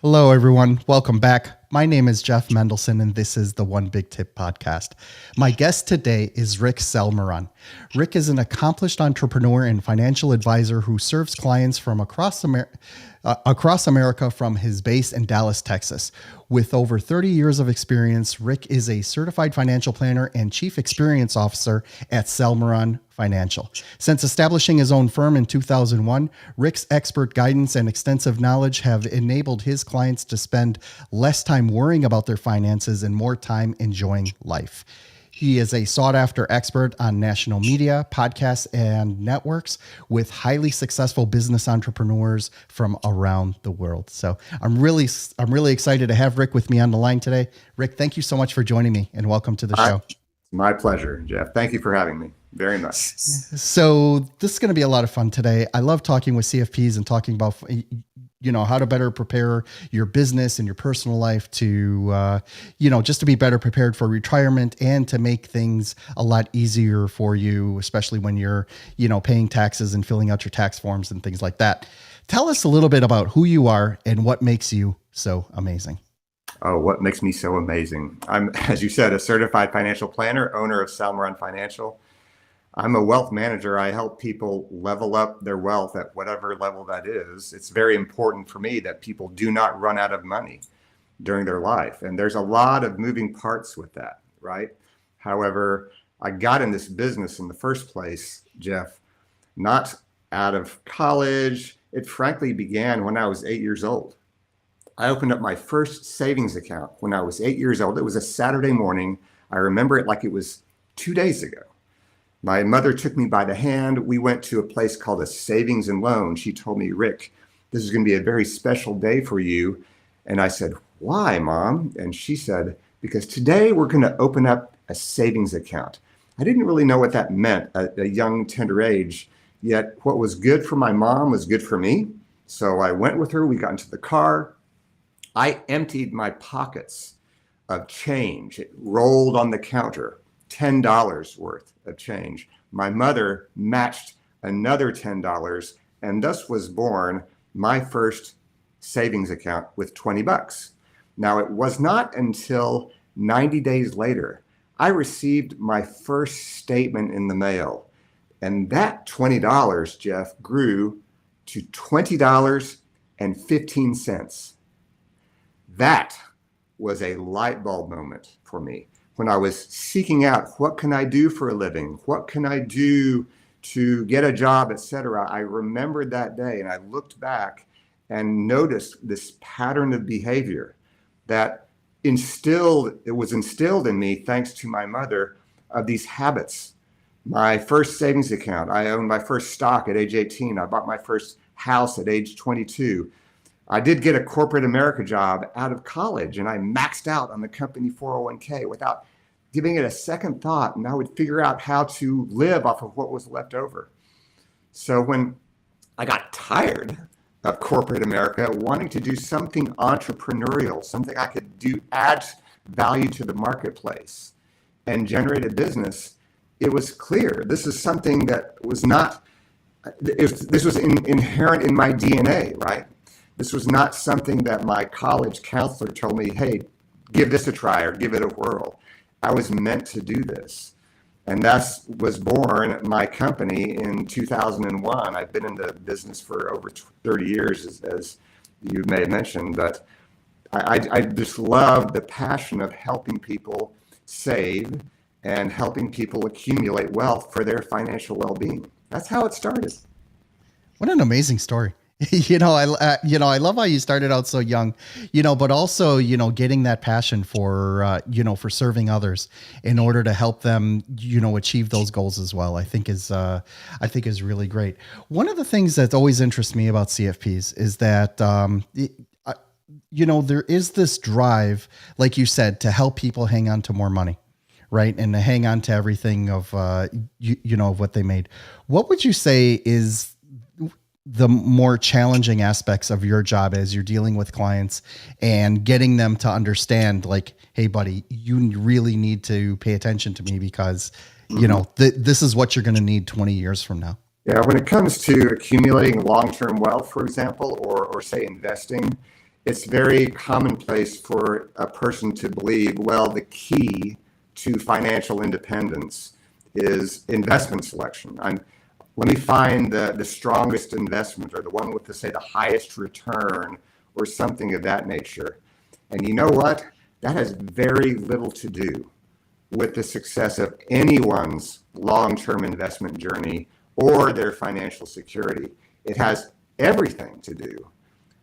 Hello, everyone. Welcome back. My name is Jeff Mendelson, and this is the One Big Tip podcast. My guest today is Rick Salmeron. Rick is an accomplished entrepreneur and financial advisor who serves clients from across America from his base in Dallas, Texas. With over 30 years of experience, Rick is a certified financial planner and chief experience officer at Salmeron Financial. Since establishing his own firm in 2001, Rick's expert guidance and extensive knowledge have enabled his clients to spend less time worrying about their finances and more time enjoying life. He is a sought-after expert on national media, podcasts, and networks with highly successful business entrepreneurs from around the world. So I'm really excited to have Rick with me on the line today. Rick, thank you so much for joining me, and welcome to the show. My pleasure, Jeff. Thank you for having me very much. So this is going to be a lot of fun today. I love talking with CFPs and talking about how to better prepare your business and your personal life to, just to be better prepared for retirement and to make things a lot easier for you, especially when you're, paying taxes and filling out your tax forms and things like that. Tell us a little bit about who you are and what makes you so amazing. Oh, what makes me so amazing? I'm, as you said, a certified financial planner, owner of Salmeron Financial. I'm a wealth manager. I help people level up their wealth at whatever level that is. It's very important for me that people do not run out of money during their life. And there's a lot of moving parts with that, right? However, I got in this business in the first place, Jeff, not out of college. It frankly began when I was 8 years old. I opened up my first savings account when I was 8 years old. It was a Saturday morning. I remember it like it was 2 days ago. My mother took me by the hand. We went to a place called a savings and loan. She told me, Rick, this is going to be a very special day for you. And I said, why, Mom? And she said, because today we're going to open up a savings account. I didn't really know what that meant at a young, tender age, yet what was good for my mom was good for me. So I went with her. We got into the car. I emptied my pockets of change. It rolled on the counter, $10 worth of change. My mother matched another $10, and thus was born my first savings account with 20 bucks. Now, it was not until 90 days later, I received my first statement in the mail. And that $20, Jeff, grew to $20.15. That was a light bulb moment for me when I was seeking out, what can I do for a living? What can I do to get a job, etc. I remembered that day and I looked back and noticed this pattern of behavior that was instilled in me thanks to my mother of these habits. My first savings account, I owned my first stock at age 18. I bought my first house at age 22. I did get a corporate America job out of college, and I maxed out on the company 401k without giving it a second thought, and I would figure out how to live off of what was left over. So when I got tired of corporate America, wanting to do something entrepreneurial, something I could do, add value to the marketplace and generate a business, it was clear this is something that was not, this was inherent in my DNA, right? This was not something that my college counselor told me, hey, give this a try or give it a whirl. I was meant to do this. And that was born my company in 2001. I've been in the business for over 30 years, as you may have mentioned, but I just love the passion of helping people save and helping people accumulate wealth for their financial well-being. That's how it started. What an amazing story. I love how you started out so young, but also, getting that passion for, for serving others in order to help them, achieve those goals as well. I think is really great. One of the things that always interests me about CFPs is that, there is this drive, like you said, to help people hang on to more money. Right. And to hang on to everything of, of what they made. What would you say is the more challenging aspects of your job as you're dealing with clients and getting them to understand, like, hey, buddy, you really need to pay attention to me because, this is what you're going to need 20 years from now? Yeah, when it comes to accumulating long-term wealth, for example, or say investing, it's very commonplace for a person to believe, well, the key to financial independence is investment selection. Let me find the strongest investment, or the one with, say, the highest return, or something of that nature. And you know what? That has very little to do with the success of anyone's long-term investment journey or their financial security. It has everything to do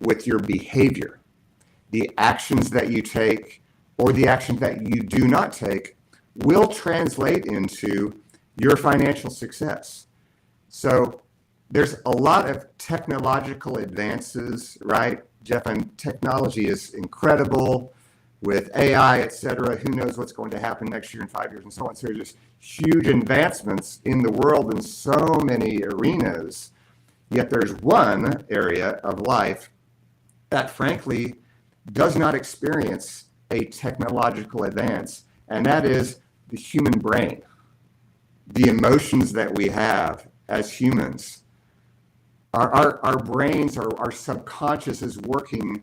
with your behavior. The actions that you take or the actions that you do not take will translate into your financial success. So there's a lot of technological advances, right, Jeff? And technology is incredible with AI, et cetera. Who knows what's going to happen next year and 5 years and so on. So there's just huge advancements in the world in so many arenas. Yet there's one area of life that, frankly, does not experience a technological advance, and that is the human brain. The emotions that we have as humans. Our brains, our subconscious is working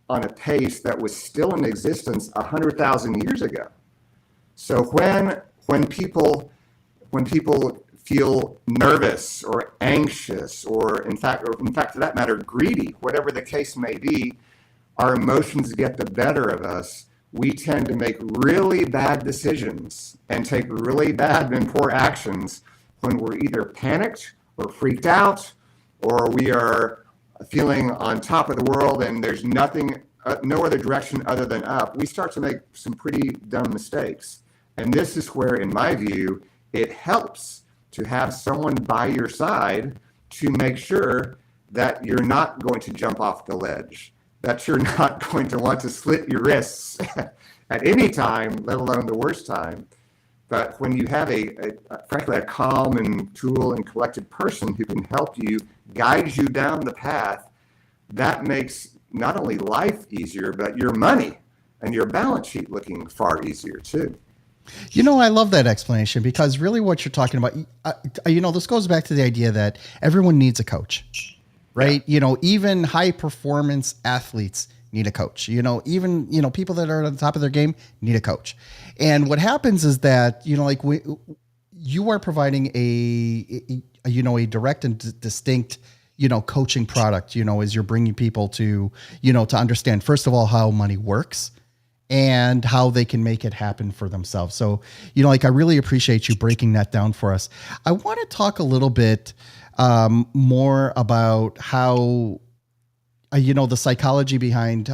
on a pace that was still in existence 100,000 years ago. So when people feel nervous or anxious, or in fact for that matter greedy, whatever the case may be, our emotions get the better of us. We tend to make really bad decisions and take really bad and poor actions when we're either panicked or freaked out, or we are feeling on top of the world and there's nothing, no other direction other than up. We start to make some pretty dumb mistakes. And this is where, in my view, it helps to have someone by your side to make sure that you're not going to jump off the ledge, that you're not going to want to slit your wrists at any time, let alone the worst time. But when you have frankly, a calm and cool and collected person who can help you, guide you down the path, that makes not only life easier, but your money and your balance sheet looking far easier too. You know, I love that explanation, because really what you're talking about, this goes back to the idea that everyone needs a coach, right? Yeah. Even high performance athletes need a coach. Even people that are at the top of their game need a coach. And what happens is that, you are providing a direct and distinct, coaching product, as you're bringing people to understand, first of all, how money works and how they can make it happen for themselves. So, I really appreciate you breaking that down for us. I want to talk a little bit more about how, the psychology behind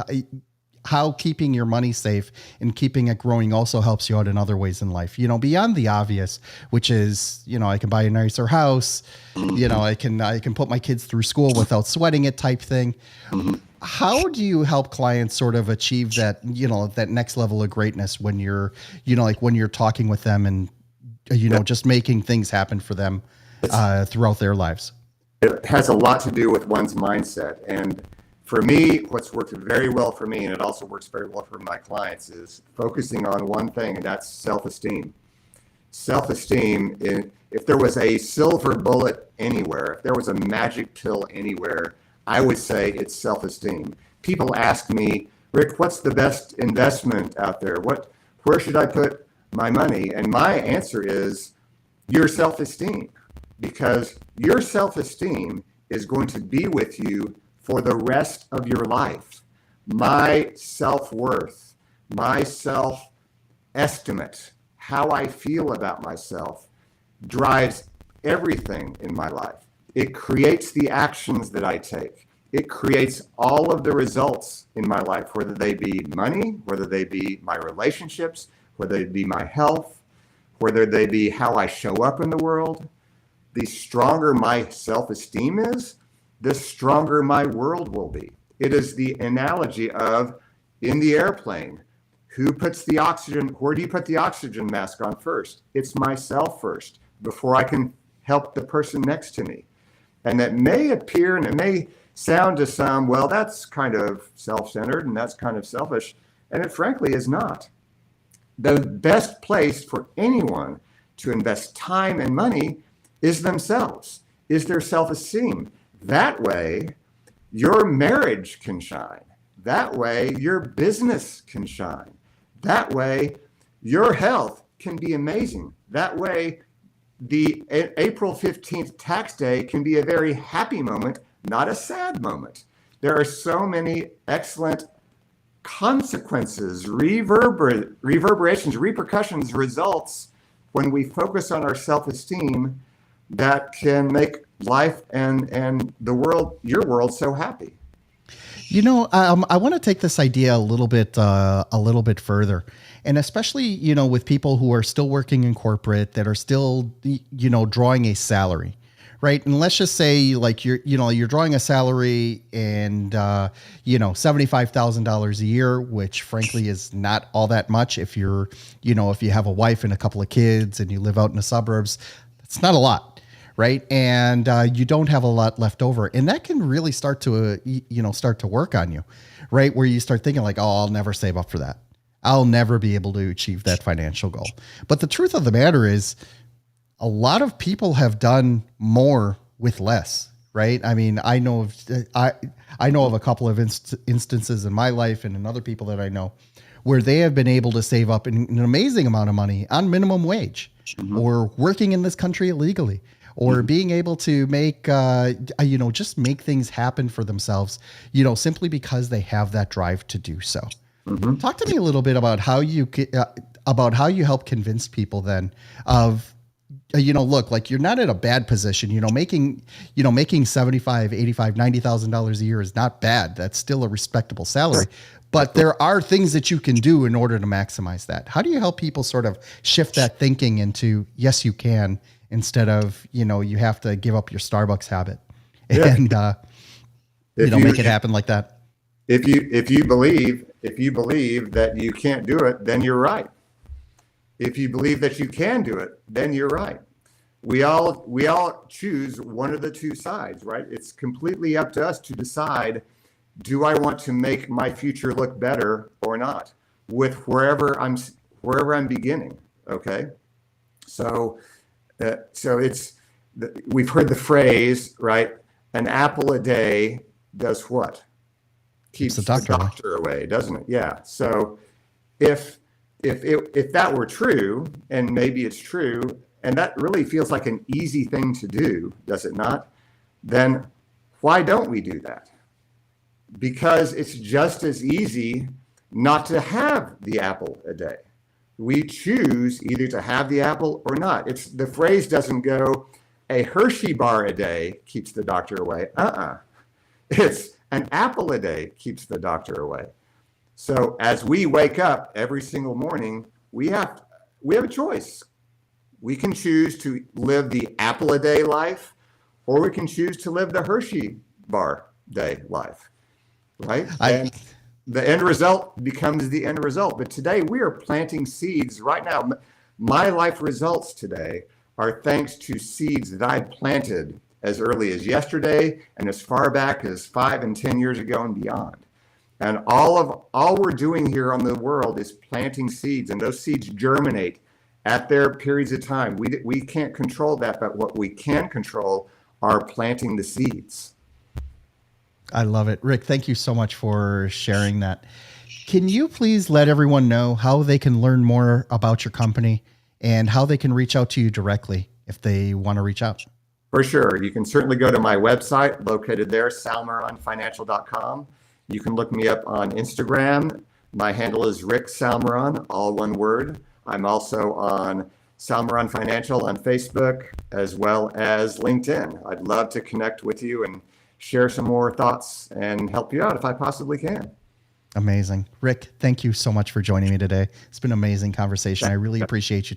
how keeping your money safe and keeping it growing also helps you out in other ways in life, beyond the obvious, which is, I can buy a nicer house, I can put my kids through school without sweating it type thing. How do you help clients sort of achieve that, that next level of greatness when you're, when you're talking with them and, just making things happen for them throughout their lives? It has a lot to do with one's mindset. And for me, what's worked very well for me, and it also works very well for my clients, is focusing on one thing, and that's self-esteem. Self-esteem, if there was a silver bullet anywhere, if there was a magic pill anywhere, I would say it's self-esteem. People ask me, Rick, what's the best investment out there? Where should I put my money? And my answer is your self-esteem, because your self-esteem is going to be with you for the rest of your life. My self-worth, my self-estimate, how I feel about myself drives everything in my life. It creates the actions that I take. It creates all of the results in my life, whether they be money, whether they be my relationships, whether they be my health, whether they be how I show up in the world. The stronger my self-esteem is, the stronger my world will be. It is the analogy of in the airplane, who puts the oxygen, where do you put the oxygen mask on first? It's myself first, before I can help the person next to me. And that may appear, and it may sound to some, well, that's kind of self-centered and that's kind of selfish. And it frankly is not. The best place for anyone to invest time and money is themselves, is their self-esteem. That way, your marriage can shine. That way, your business can shine. That way, your health can be amazing. That way, the April 15th tax day can be a very happy moment, not a sad moment. There are so many excellent consequences, reverberations, repercussions, results when we focus on our self-esteem that can make life and the world, your world, so happy. I want to take this idea a little bit further, and especially, with people who are still working in corporate that are still, drawing a salary, right? And let's just say like you're drawing a salary and, $75,000 a year, which frankly is not all that much. If if you have a wife and a couple of kids and you live out in the suburbs, it's not a lot. Right. And you don't have a lot left over. And that can really start to work on you. Right. Where you start thinking like, oh, I'll never save up for that. I'll never be able to achieve that financial goal. But the truth of the matter is a lot of people have done more with less. Right. I mean, I know of a couple of instances in my life and in other people that I know where they have been able to save up an amazing amount of money on minimum wage or working in this country illegally, or being able to make, just make things happen for themselves, simply because they have that drive to do so. Talk to me a little bit about how you help convince people then of, look, like you're not in a bad position, making 75, 85, $90,000 a year is not bad. That's still a respectable salary, but there are things that you can do in order to maximize that. How do you help people sort of shift that thinking into, yes, you can, instead of, you have to give up your Starbucks habit and, make it happen like that. If you believe that you can't do it, then you're right. If you believe that you can do it, then you're right. We all choose one of the two sides, right? It's completely up to us to decide, do I want to make my future look better or not with wherever I'm beginning. Okay. So we've heard the phrase, right? An apple a day does what? Keeps the doctor away, doesn't it? Yeah. So if that were true, and maybe it's true, and that really feels like an easy thing to do, does it not? Then why don't we do that? Because it's just as easy not to have the apple a day. We choose either to have the apple or not. The phrase doesn't go, a Hershey bar a day keeps the doctor away. It's an apple a day keeps the doctor away. So as we wake up every single morning, we have a choice. We can choose to live the apple a day life, or we can choose to live the Hershey bar day life, right? And the end result becomes the end result. But today we are planting seeds right now. My life results today are thanks to seeds that I planted as early as yesterday and as far back as 5 and 10 years ago and beyond. And all we're doing here on the world is planting seeds, and those seeds germinate at their periods of time. We can't control that, but what we can control are planting the seeds. I love it. Rick, thank you so much for sharing that. Can you please let everyone know how they can learn more about your company and how they can reach out to you directly if they want to reach out? For sure. You can certainly go to my website located there, salmeronfinancial.com. You can look me up on Instagram. My handle is Rick Salmeron, all one word. I'm also on Salmeron Financial on Facebook as well as LinkedIn. I'd love to connect with you and share some more thoughts and help you out if I possibly can. Amazing. Rick, thank you so much for joining me today. It's been an amazing conversation. I really appreciate you